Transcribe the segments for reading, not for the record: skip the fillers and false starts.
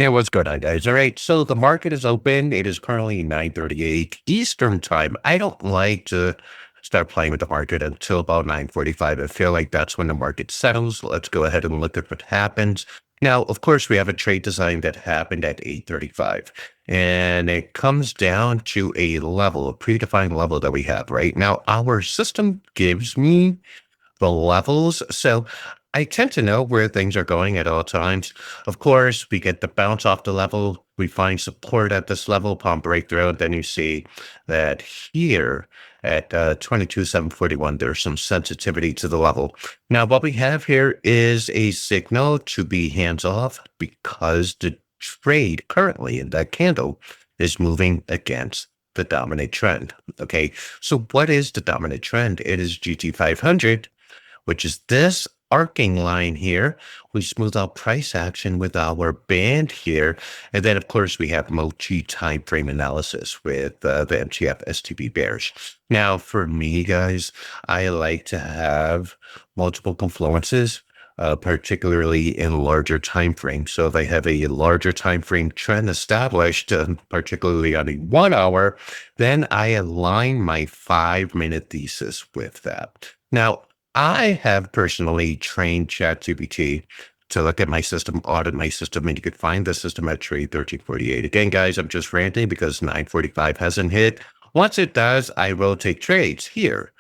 Yeah, what's good on, guys? All right, so the market is open. It is currently 9:38 Eastern time. I don't like to start playing with the market until about 9:45. I feel like that's when the market settles. Let's go ahead and look at what happens. Now, of course, we have a trade design that happened at 8:35, and it comes down to a level, a predefined level that we have right now. Our system gives me the levels. So I tend to know where things are going at all times. Of course, we get the bounce off the level. We find support at this level upon breakthrough. And then you see that here at 22,741, there's some sensitivity to the level. Now, what we have here is a signal to be hands off because the trade currently in that candle is moving against the dominant trend. Okay. So what is the dominant trend? It is GT 500, which is this arcing line here. We smooth out price action with our band here. And then, of course, we have multi-time frame analysis with the MTF STB bears. Now, for me, guys, I like to have multiple confluences, particularly in larger time frames. So if I have a larger time frame trend established, particularly on a 1 hour, then I align my 5-minute thesis with that. Now, I have personally trained ChatGPT to look at my system, audit my system, and you could find the system at trade 1348. Again, guys, I'm just ranting because 945 hasn't hit. Once it does, I will take trades here.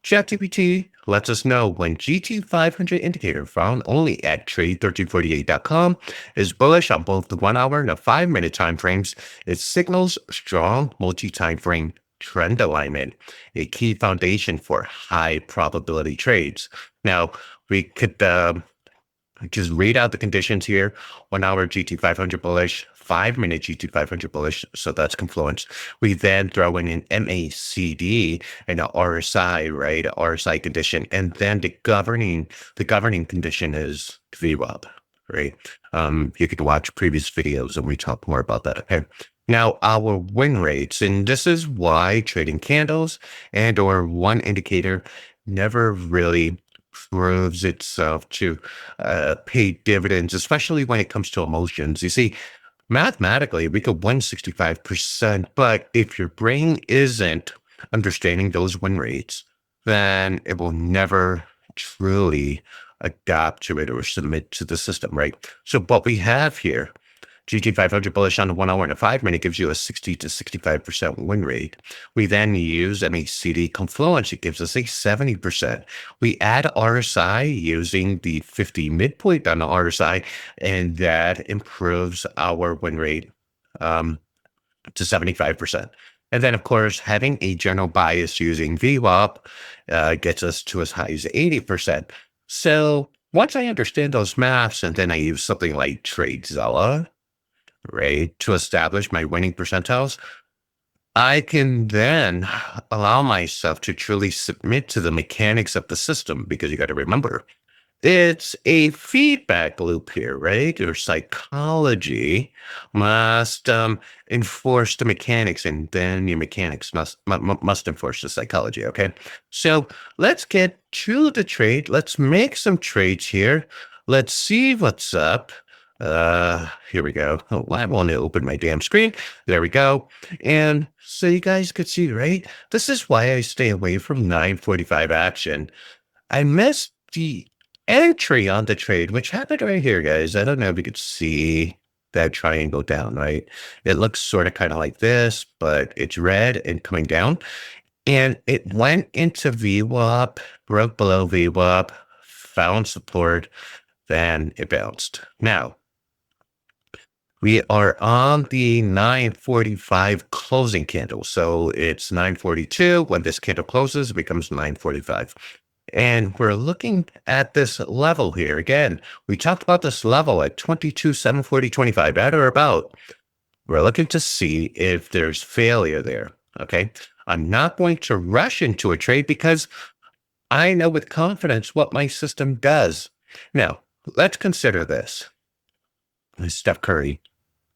ChatGPT lets us know when GT500 indicator found only at trade1348.com is bullish on both the 1 hour and the 5-minute time frames. It signals strong multi-time frame trend alignment, a key foundation for high probability trades. Now, we could just read out the conditions here. 1 hour GT500 bullish, 5-minute GT500 bullish. So that's confluence. We then throw in an MACD and a RSI, right? A RSI condition. And then the governing condition is VWAP, right? You could watch previous videos and we talk more about that. Okay. Now, our win rates, and this is why trading candles and or one indicator never really proves itself to pay dividends, especially when it comes to emotions. You see, mathematically, we could win 65%, but if your brain isn't understanding those win rates, then it will never truly adapt to it or submit to the system, right? So what we have here, GT500 bullish on the 1 hour and the 5-minute gives you a 60 to 65% win rate. We then use MACD confluence. It gives us a 70%. We add RSI using the 50 midpoint on the RSI, and that improves our win rate to 75%. And then, of course, having a general bias using VWAP gets us to as high as 80%. So once I understand those maths, and then I use something like TradeZilla, right, to establish my winning percentiles, I can then allow myself to truly submit to the mechanics of the system because you got to remember, it's a feedback loop here, right? Your psychology must enforce the mechanics, and then your mechanics must enforce the psychology. Okay, so let's get to the trade. Let's make some trades here. Let's see what's up. Here we go. Oh, I want to open my damn screen. There we go. And so you guys could see, right? This is why I stay away from 945 action. I missed the entry on the trade, which happened right here, guys. I don't know if you could see that triangle down, right? It looks sort of kind of like this, but it's red and coming down. And it went into VWAP, broke below VWAP, found support, then it bounced. Now, we are on the 945 closing candle. So it's 942. When this candle closes, it becomes 945. And we're looking at this level here. Again, we talked about this level at 22,740.25, at or about. We're looking to see if there's failure there. Okay. I'm not going to rush into a trade because I know with confidence what my system does. Now, let's consider this. Steph Curry,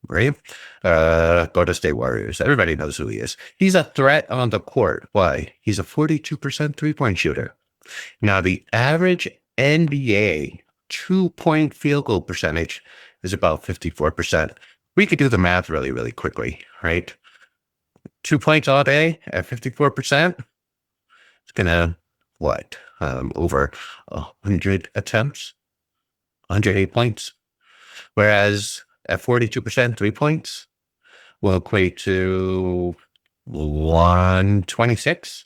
right? Golden State Warriors. Everybody knows who he is. He's a threat on the court. Why? He's a 42% three-point shooter. Now, the average NBA 2-point field goal percentage is about 54%. We could do the math really, really quickly, right? 2 points all day at 54%. It's gonna what? Over 100 attempts, 108 points. Whereas at 42%, 3 points will equate to 126.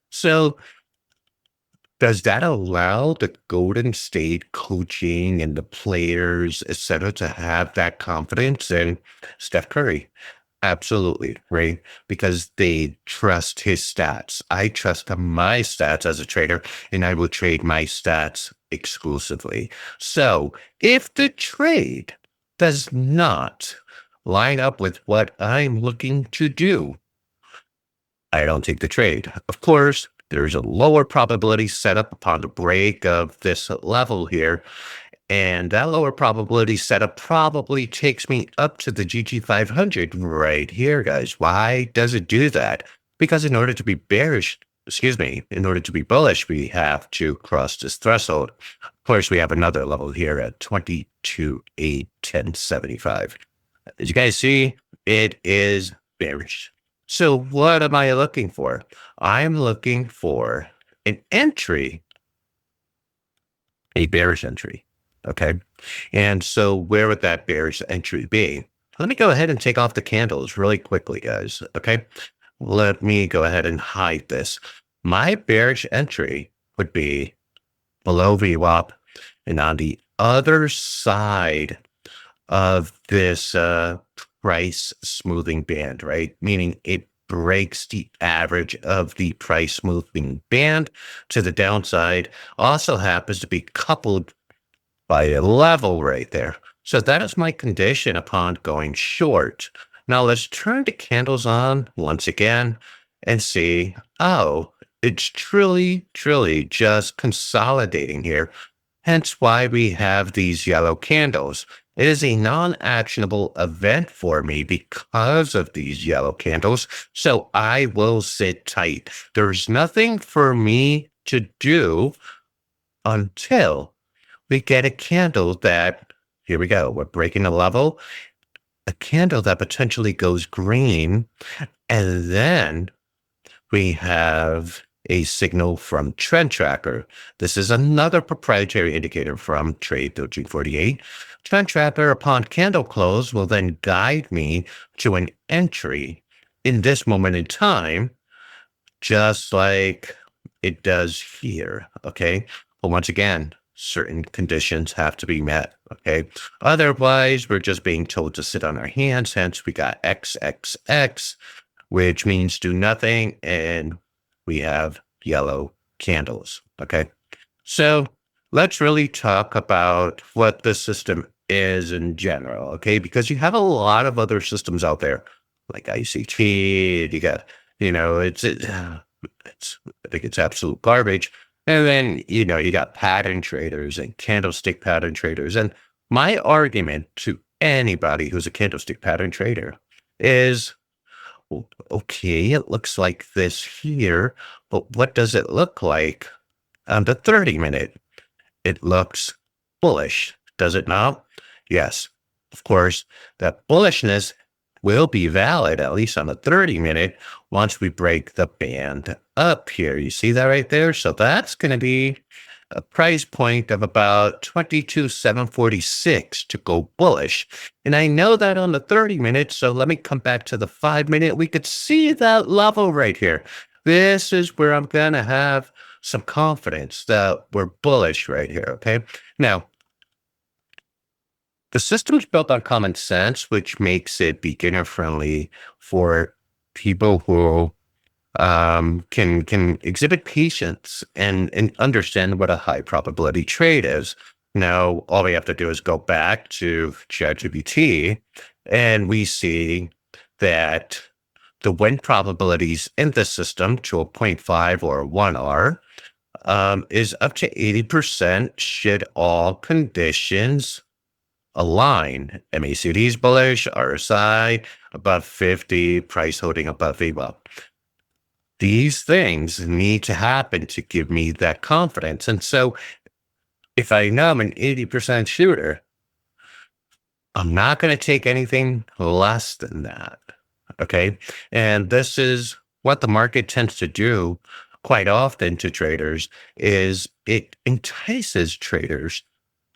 So does that allow the Golden State coaching and the players, et cetera, to have that confidence in Steph Curry? Absolutely, right? Because they trust his stats. I trust my stats as a trader, and I will trade my stats exclusively. So if the trade does not line up with what I'm looking to do, I don't take the trade. Of course, there's a lower probability set up upon the break of this level here. And that lower probability setup probably takes me up to the GG 500 right here, guys. Why does it do that? Because in order to be bearish, in order to be bullish, we have to cross this threshold. Of course, we have another level here at 22,810.75. As you guys see, it is bearish. So what am I looking for? I'm looking for an entry, a bearish entry. Okay. And so where would that bearish entry be? Let me go ahead and take off the candles really quickly, guys. Okay. Let me go ahead and hide this. My bearish entry would be below VWAP and on the other side of this price smoothing band, right? Meaning it breaks the average of the price smoothing band to the downside. Also happens to be coupled by a level right there. So that is my condition upon going short. Now let's turn the candles on once again and see, oh, it's truly, truly just consolidating here. Hence why we have these yellow candles. It is a non-actionable event for me because of these yellow candles. So I will sit tight. There's nothing for me to do until we get a candle that, here we go, we're breaking a level, a candle that potentially goes green, and then we have a signal from Trend Tracker. This is another proprietary indicator from Trade 1348. Trend Tracker upon candle close will then guide me to an entry in this moment in time, just like it does here, okay? But once again, certain conditions have to be met, okay? Otherwise, we're just being told to sit on our hands. Hence, we got XXX, which means do nothing, and we have yellow candles, okay? So let's really talk about what the system is in general, okay? Because you have a lot of other systems out there, like ICT, you got, I think it's absolute garbage. And then, you got pattern traders and candlestick pattern traders. And my argument to anybody who's a candlestick pattern trader is, okay, it looks like this here, but what does it look like on the 30-minute? It looks bullish, does it not? Yes, of course, that bullishness will be valid, at least on the 30-minute, once we break the band up here. You see that right there? So that's going to be a price point of about 22,746 to go bullish. And I know that on the 30-minute, so let me come back to the 5-minute. We could see that level right here. This is where I'm going to have some confidence that we're bullish right here, okay? Now, the system is built on common sense, which makes it beginner friendly for people who can exhibit patience and understand what a high probability trade is. Now, all we have to do is go back to ChatGPT, and we see that the win probabilities in the system to a 0.5 or a 1R is up to 80% should all conditions align. MACD is bullish, RSI above 50, price holding above VWAP. These things need to happen to give me that confidence. And so if I know I'm an 80% shooter, I'm not going to take anything less than that. Okay. And this is what the market tends to do quite often to traders is it entices traders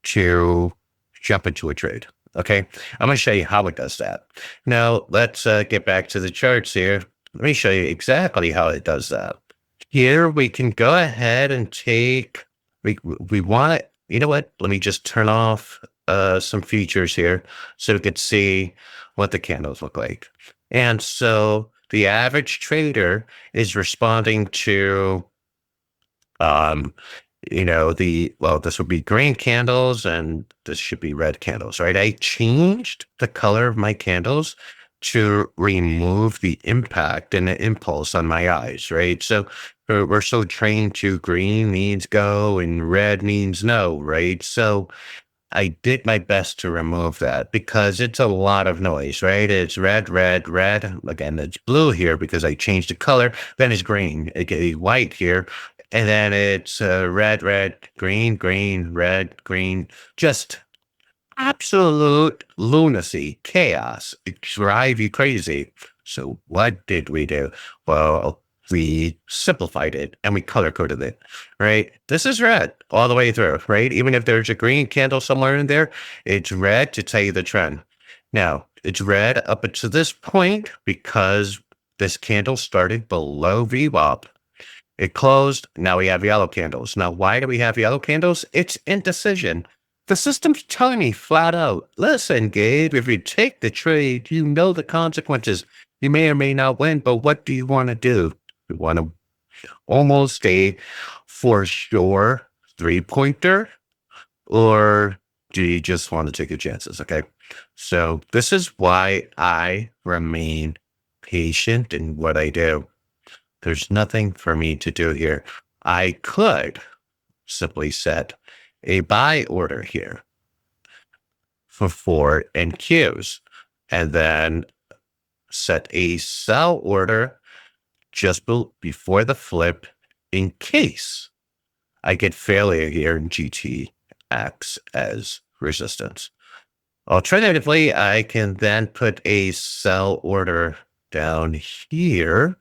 to jump into a trade. Okay. I'm going to show you how it does that. Now let's get back to the charts here. Let me show you exactly how it does that. Here we can go ahead and take, we want, you know what? Let me just turn off some features here so we could see what the candles look like. And so the average trader is responding to, um, this would be green candles and this should be red candles, right? I changed the color of my candles to remove the impact and the impulse on my eyes, right? So we're so trained to green means go and red means no, right? So I did my best to remove that because it's a lot of noise, right? It's red, red, red. Again, it's blue here because I changed the color. Then it's green, okay, white here. And then it's red, red, green, green, red, green. Just absolute lunacy, chaos. It drive you crazy. So what did we do? Well, we simplified it and we color coded it, right? This is red all the way through, right? Even if there's a green candle somewhere in there, it's red to tell you the trend. Now, it's red up until this point because this candle started below VWAP. It closed. Now we have yellow candles. Now, why do we have yellow candles? It's indecision. The system's telling me flat out, listen, Gabe, if you take the trade, you know the consequences. You may or may not win, but what do you want to do? You want to almost a for sure 3-pointer, or do you just want to take your chances? Okay. So this is why I remain patient in what I do. There's nothing for me to do here. I could simply set a buy order here for 4 and Qs, and then set a sell order just before the flip in case I get failure here in GTX as resistance. Alternatively, I can then put a sell order down here,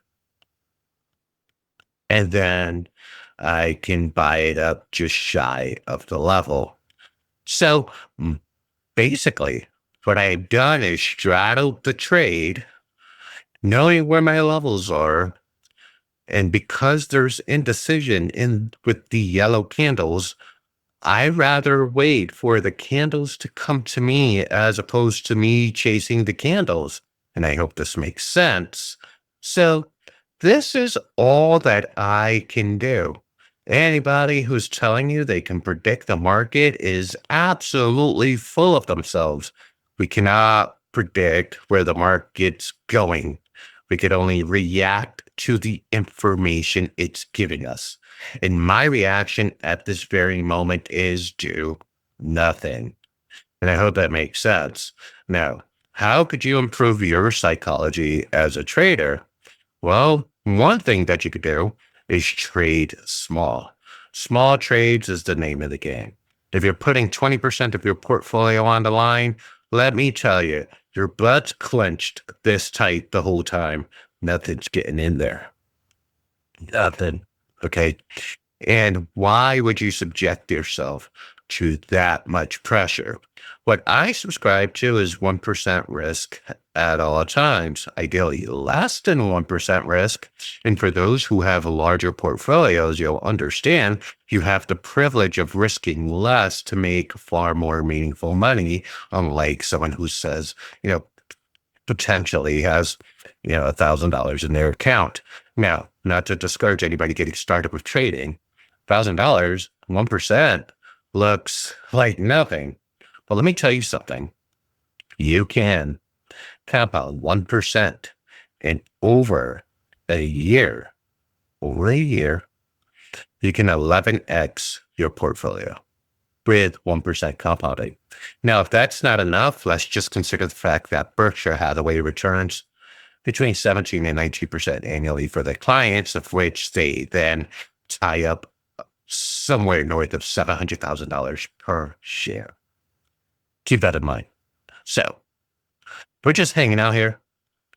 and then I can buy it up just shy of the level. So basically, what I've done is straddled the trade, knowing where my levels are. And because there's indecision in with the yellow candles, I rather wait for the candles to come to me as opposed to me chasing the candles. And I hope this makes sense. So this is all that I can do. Anybody who's telling you they can predict the market is absolutely full of themselves. We cannot predict where the market's going. We can only react to the information it's giving us. And my reaction at this very moment is do nothing. And I hope that makes sense. Now, how could you improve your psychology as a trader? Well, one thing that you could do is trade small. Small trades is the name of the game. If you're putting 20% of your portfolio on the line, let me tell you, your butt's clenched this tight the whole time. Nothing's getting in there. Nothing. Okay. And why would you subject yourself to that much pressure? What I subscribe to is 1% risk at all times, ideally less than 1% risk. And for those who have larger portfolios, you'll understand you have the privilege of risking less to make far more meaningful money, unlike someone who says, potentially has, $1,000 in their account. Now, not to discourage anybody getting started with trading, $1,000, 1% looks like nothing. But let me tell you something. You can compound 1% in over a year, you can 11x your portfolio with 1% compounding. Now, if that's not enough, let's just consider the fact that Berkshire Hathaway returns between 17 and 19% annually for their clients, of which they then tie up somewhere north of $700,000 per share. Keep that in mind. So we're just hanging out here.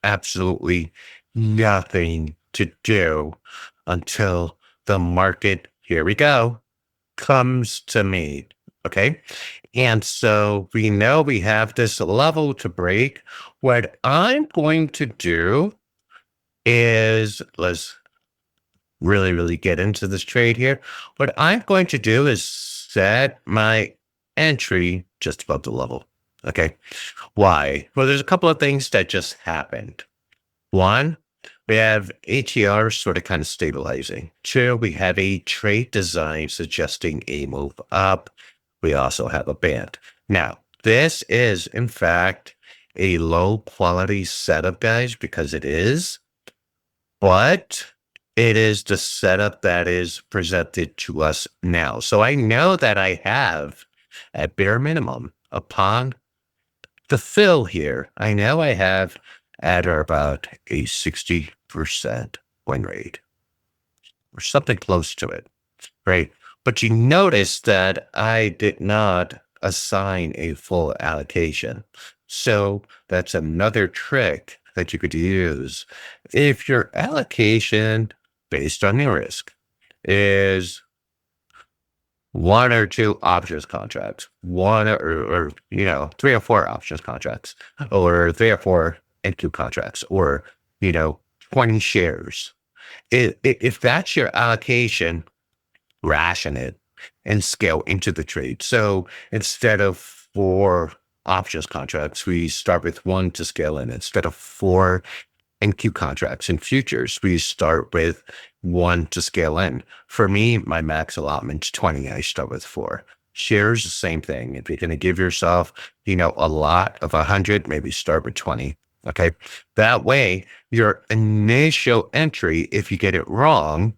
Absolutely nothing to do until the market, here we go, comes to me. Okay. And so we know we have this level to break. What I'm going to do is let's really, really get into this trade here. What I'm going to do is set my entry just above the level. Okay. Why? Well, there's a couple of things that just happened. One, we have ATR sort of kind of stabilizing. Two, we have a trade design suggesting a move up. We also have a band. Now, this is, in fact, a low quality setup, guys, because it is, but it is the setup that is presented to us now. So I know that I have, at bare minimum, upon the fill here, I know I have at or about a 60% win rate or something close to it, right? But you notice that I did not assign a full allocation. So that's another trick that you could use. If your allocation based on your risk is one or two options contracts, one or three or four options contracts, or three or four NQ contracts, or 20 shares. If that's your allocation, ration it and scale into the trade. So instead of four options contracts, we start with one to scale in. Instead of four NQ contracts and futures, we start with one to scale in. For me, my max allotment's 20. I start with four. Shares, the same thing. If you're going to give yourself, a lot of 100, maybe start with 20. Okay. That way, your initial entry, if you get it wrong,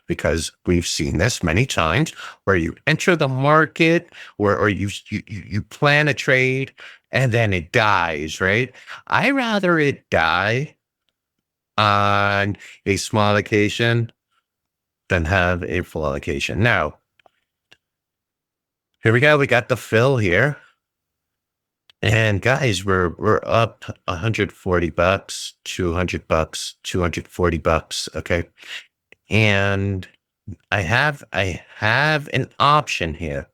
because we've seen this many times where you enter the market or you plan a trade and then it dies, right? I rather it die on a small allocation than have a full allocation. Now, here we go. We got the fill here. And guys, we're up $140, $200, $240. Okay. And I have an option here.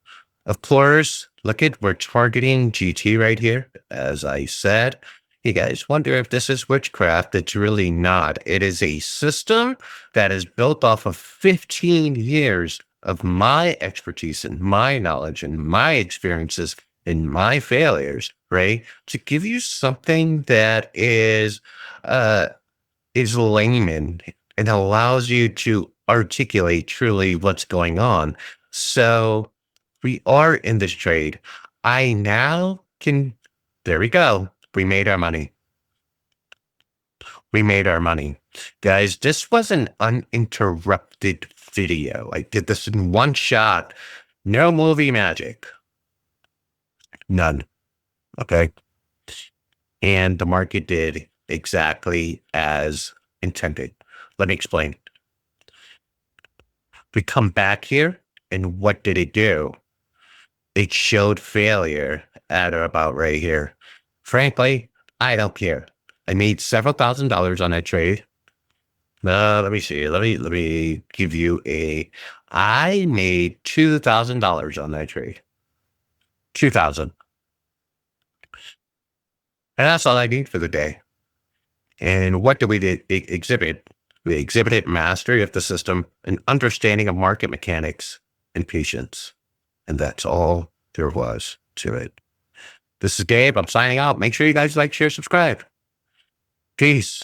Of course, look at we're targeting GT right here. As I said, you guys wonder if this is witchcraft. It's really not. It is a system that is built off of 15 years of my expertise and my knowledge and my experiences and my failures, right? To give you something that is layman and allows you to articulate truly what's going on. So we are in this trade. I now can, there we go. We made our money. We made our money. Guys, this was an uninterrupted video. I did this in one shot. No movie magic. None. Okay. And the market did exactly as intended. Let me explain. We come back here, and what did it do? It showed failure at or about right here. Frankly, I don't care. I made several $1,000s on that trade. Let me see. Let me give you I made $2,000 on that trade. 2,000. And that's all I need for the day. And what do we exhibit? We exhibited mastery of the system, an understanding of market mechanics, and patience. And that's all there was to it. This is Gabe. I'm signing out. Make sure you guys like, share, subscribe. Peace.